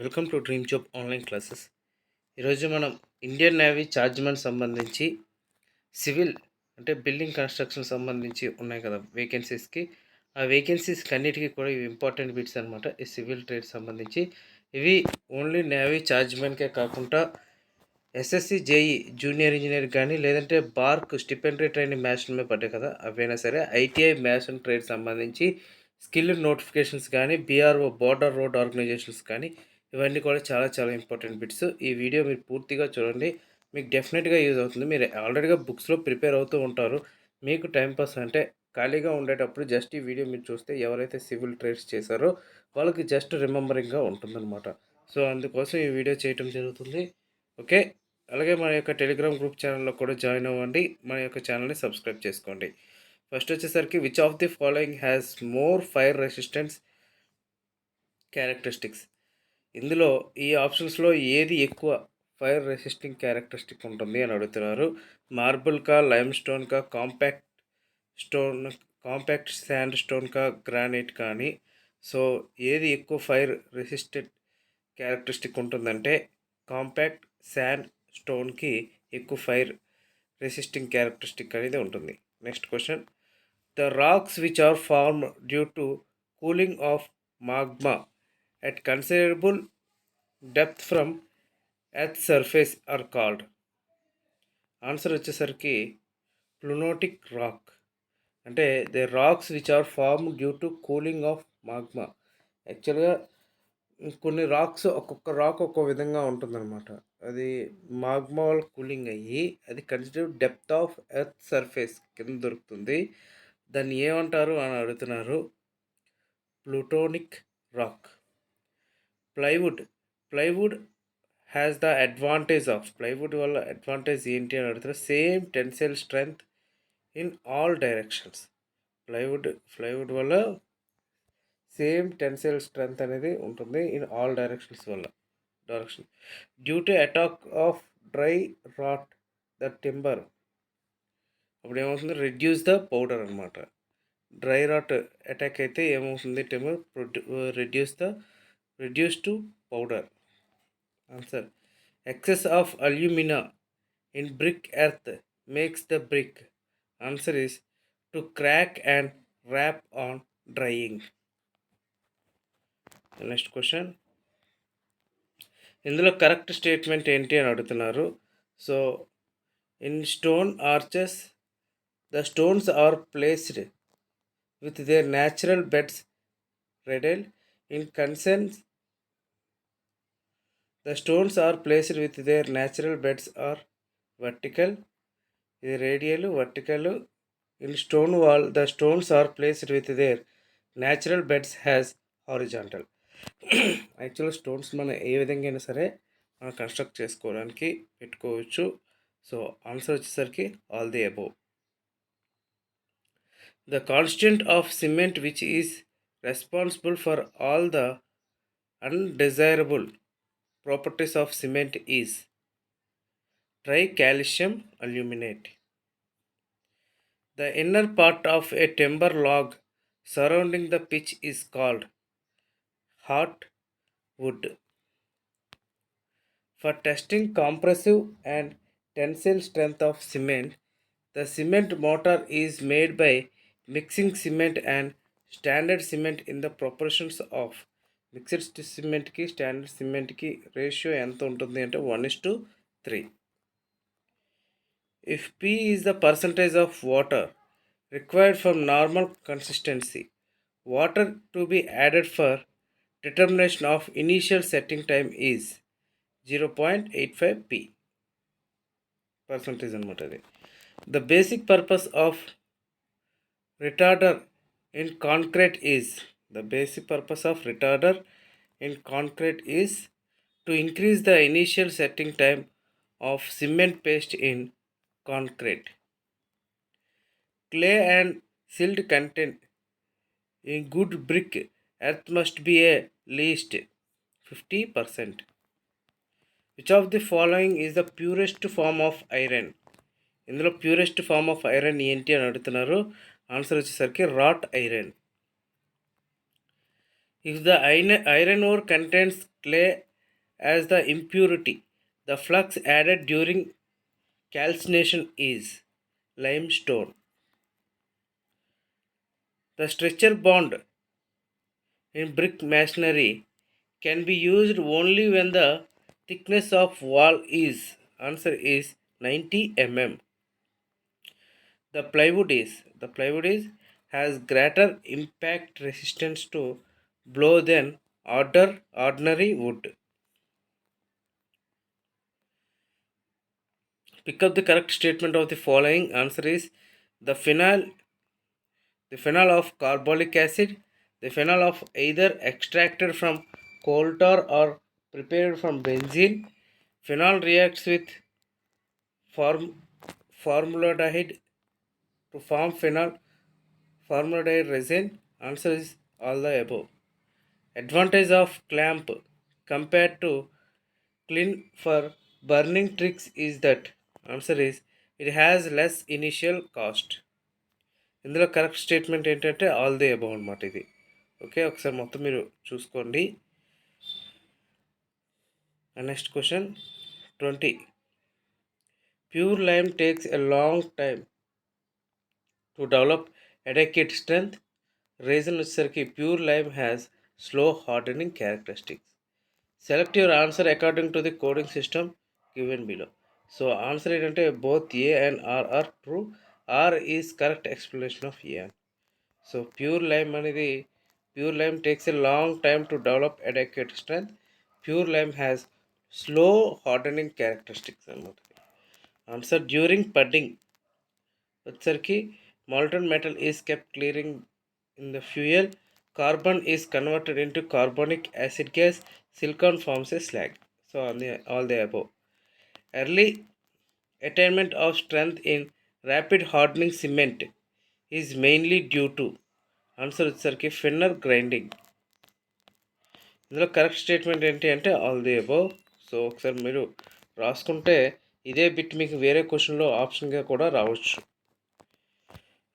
Welcome to dream job online classes. ఈరోజు మనం Indian navy chargemen సంబంధించి సివిల్ అంటే బిల్డింగ్ కన్స్ట్రక్షన్ సంబంధించి ఉన్నాయి కదా వేకెన్సీస్కి. ఆ వేకెన్సీస్కి అన్నిటికీ కూడా ఇవి ఇంపార్టెంట్ బిట్స్ అనమాట. ఈ సివిల్ ట్రేడ్ సంబంధించి ఇవి ఓన్లీ నేవీ చార్జ్మెన్కే కాకుండా ఎస్ఎస్సి జేఈ జూనియర్ ఇంజనీర్ కానీ లేదంటే బార్క్ స్టిపెండరీ ట్రైనింగ్ మ్యాషన్ మీద పడ్డాయి కదా, అవైనా సరే ఐటీఐ మ్యాషన్ ట్రేడ్ సంబంధించి స్కిల్ నోటిఫికేషన్స్ కానీ బీఆర్ఓ బోర్డర్ రోడ్ ఆర్గనైజేషన్స్ కానీ ఇవన్నీ కూడా చాలా చాలా ఇంపార్టెంట్ బిట్స్. ఈ వీడియో మీరు పూర్తిగా చూడండి, మీకు డెఫినెట్గా యూజ్ అవుతుంది. మీరు ఆల్రెడీగా బుక్స్లో ప్రిపేర్ అవుతూ ఉంటారు. మీకు టైంపాస్ అంటే ఖాళీగా ఉండేటప్పుడు జస్ట్ ఈ వీడియో మీరు చూస్తే ఎవరైతే సివిల్ ట్రేడ్స్ చేశారో వాళ్ళకి జస్ట్ రిమెంబరింగ్గా ఉంటుందన్నమాట. సో అందుకోసం ఈ వీడియో చేయటం జరుగుతుంది. ఓకే, అలాగే మన యొక్క టెలిగ్రామ్ గ్రూప్ ఛానల్లో కూడా జాయిన్ అవ్వండి. మన యొక్క ఛానల్ని సబ్స్క్రైబ్ చేసుకోండి. ఫస్ట్ వచ్చేసరికి which of the following has more fire resistance characteristics. ఇందులో ఈ ఆప్షన్స్లో ఏది ఎక్కువ ఫైర్ రెసిస్టింగ్ క్యారెక్టరిస్టిక్ ఉంటుంది అని అడుగుతున్నారు. మార్బుల్ కా, లైమ్ స్టోన్ కా, కాంపాక్ట్ శాండ్ స్టోన్ కా, గ్రానైట్ కానీ. సో ఏది ఎక్కువ ఫైర్ రెసిస్టెంట్ క్యారెక్టరిస్టిక్ ఉంటుందంటే కాంపాక్ట్ శాండ్ స్టోన్కి ఎక్కువ ఫైర్ రెసిస్టింగ్ క్యారెక్టరిస్టిక్ అనేది ఉంటుంది. Next question, the rocks which are form due to cooling of magma at considerable depth from earth surface are called. Answer వచ్చేసరికి ప్లూనోటిక్ రాక్. అంటే the rocks which are form due to cooling of magma. యాక్చువల్గా కొన్ని racks ఒక్కొక్క rock ఒక్కో విధంగా ఉంటుందన్నమాట. అది magma వల్ల కూలింగ్ అయ్యి అది consider depth of earth surface కింద దొరుకుతుంది. దాన్ని ఏమంటారు అని అడుగుతున్నారు. Plutonic rock. Plywood has the advantage of, plywood వల్ల అడ్వాంటేజ్ ఏంటి అని అడుగుతారు. Same tensile strength in all directions. Plywood వల్ల సేమ్ టెన్సైల్ స్ట్రెంగ్త్ అనేది ఉంటుంది in all directions due to attack of dry rot the timber. అప్పుడు ఏమవుతుంది, రెడ్యూస్ ద పౌడర్ అనమాట. డ్రై రాట్ అటాక్ అయితే ఏమవుతుంది, timber reduce to powder. Answer, excess of alumina in brick earth makes the brick. Answer is to crack and warp on drying. Next question, ఇందులో correct statement ఏంటి అని అడుగుతున్నారు. So in stone arches the stones are placed with their natural beds radial. In consens, the stones are placed with their natural beds are vertical. This radial vertical. In stone wall, the stones are placed with their natural beds has horizontal. Actual stones మనం ఏ విధంగా అయినా సరే మనం construct చేసుకోవడానికి పెట్టుకోవచ్చు. So answer వచ్చేసరికి all the above. The constant of cement which is responsible for all the undesirable properties of cement is tricalcium aluminate. The inner part of a timber log surrounding the pitch is called hot wood. For testing compressive and tensile strength of cement, the cement mortar is made by mixing cement and standard cement in the proportions of. Mixed సిమెంట్కి standard సిమెంట్కి ratio ఎంత ఉంటుంది అంటే 1:3. If P is the percentage of water required for normal consistency, water to be added for determination of initial setting time is 0.85 P percentage అనమాట. అది the basic purpose of retarder in concrete is, the basic purpose of retarder in concrete is to increase the initial setting time of cement paste in concrete. Clay and silt content in good brick earth must be at least 50%. Which of the following is the purest form of iron? ఇందులో purest form of iron ఏంటి అని అడుగుతున్నారు. Answer వచ్చేసరికి rot iron. If the iron ore contains clay as the impurity, the flux added during calcination is limestone. The structure bond in brick masonry can be used only when the thickness of wall is answer is 90 mm. The plywood is has greater impact resistance to blow than ordinary wood. Pick up the correct statement of the following. Answer is the phenol the phenol of carbolic acid, the phenol of either extracted from coal tar or prepared from benzene. Phenol reacts with form, formaldehyde to form phenol formaldehyde resin. Answer is all the above. Advantage of clamp compared to clean for burning tricks is that answer is it has less initial cost. ఇందులో correct statement ఏంటంటే all the above అనమాట ఇది. Okay, ఒకసారి మొత్తం మీరు చూసుకోండి. Next question 20. Pure lime takes a long time to develop adequate strength. Reason వచ్చేసరికి pure lime has slow hardening characteristics. Select your answer according to the coding system given below. So answer ఏంటంటే both A and R R true. R is correct explanation of A. So pure lime takes a long time to develop adequate strength. Pure lime has slow hardening characteristics అన్నమాట. Answer during పడ్డింగ్ వచ్చేసరికి molten metal is kept clearing in the fuel. Carbon is converted into carbonic acid gas. Silicon forms a slag. So all the above. Early attainment of strength in rapid hardening cement is mainly due to answer వచ్చేసరికి ఫిన్నర్ grinding. ఇందులో correct statement ఏంటి అంటే all the above. So ఒకసారి మీరు రాసుకుంటే ఇదే bit మీకు వేరే క్వశ్చన్లో ఆప్షన్గా కూడా రావచ్చు.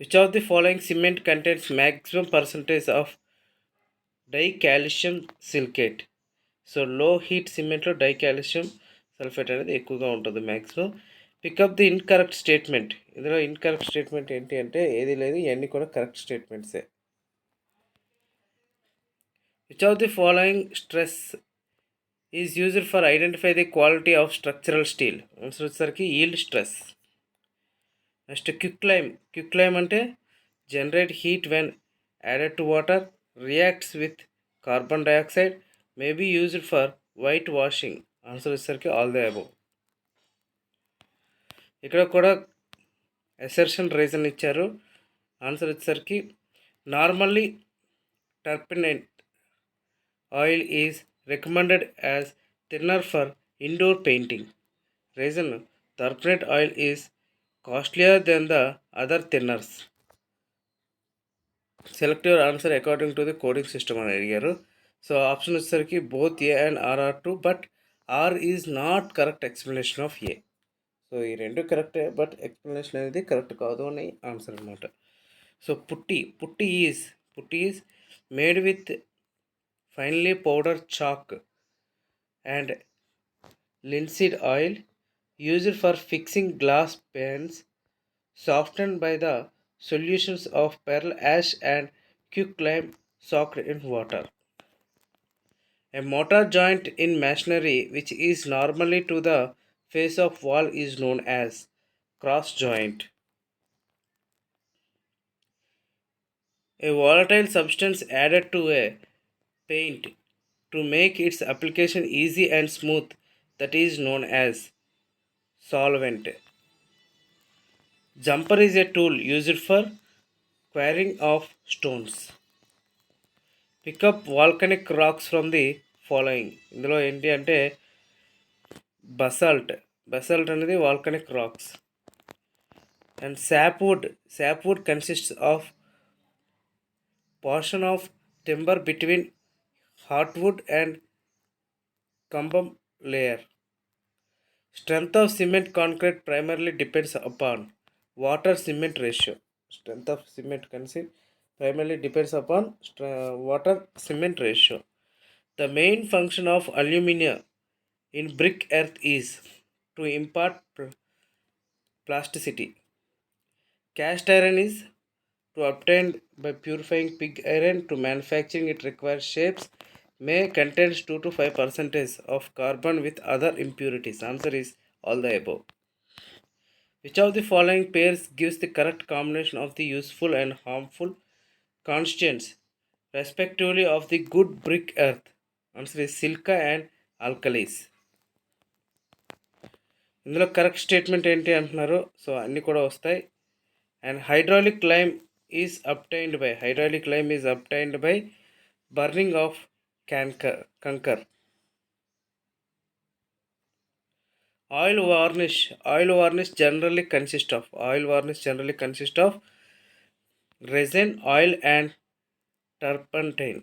Which of the following cement contains maximum percentage of dicalcium silicate. So లో హీట్ సిమెంట్లో డైకాల్షియం సల్ఫేట్ అనేది ఎక్కువగా ఉంటుంది maximum. Pickup the incorrect statement. ఇందులో ఇన్కరెక్ట్ స్టేట్మెంట్ ఏంటి అంటే ఏది లేదు, ఇవన్నీ కూడా correct స్టేట్మెంట్సే. Which of the following stress is used for identify the quality of structural steel? Answer వచ్చేసరికి yield stress. Next quick lime అంటే generate heat when added to water, reacts with carbon dioxide, may be used for white washing. Answer వచ్చేసరికి all the above. ఇక్కడ కూడా assertion reason ఇచ్చారు. Answer వచ్చేసరికి normally టర్పనైట్ oil is recommended as thinner for indoor painting. Reason, turpentine oil is costlier than the other thinners. Select your answer according to the coding system అని అడిగారు. So option వచ్చేసరికి both A and R are true, but R is not correct explanation of A. So ఈ రెండు కరెక్టే, but explanation అనేది correct కాదు అని answer అనమాట. సో పుట్టి is made with finely powdered chalk and linseed oil used for fixing glass panes, softened by the solutions of pearl ash and quicklime soaked in water. A mortar joint in masonry which is normally to the face of wall is known as cross joint. A volatile substance added to a paint to make its application easy and smooth, that is known as solvent. Jumper is a tool used for quarrying of stones. Pick up volcanic rocks from the following. ఇందులో ఏంటి అంటే basalt అనేది volcanic rocks. And sapwood consists of portion of timber between hardwood and cumbum layer. Strength of cement concrete primarily depends upon water cement ratio. Strength of cement primarily depends upon water cement ratio. The main function of alumina in brick earth is to impart plasticity. Cast iron is to obtained by purifying pig iron. To manufacturing it requires shapes may contains 2 to 5 percentage of carbon with other impurities. Answer is all the above. Which of the following pairs gives the correct combination of the useful and harmful constituents respectively of the good brick earth? Answer is silica and alkalis. ఇందులో correct statement ఏంటి అంటున్నారు, so అన్నీ కూడా వస్తాయి. And hydraulic lime is obtained by burning of concur. Oil varnish generally consists of resin, oil and turpentine.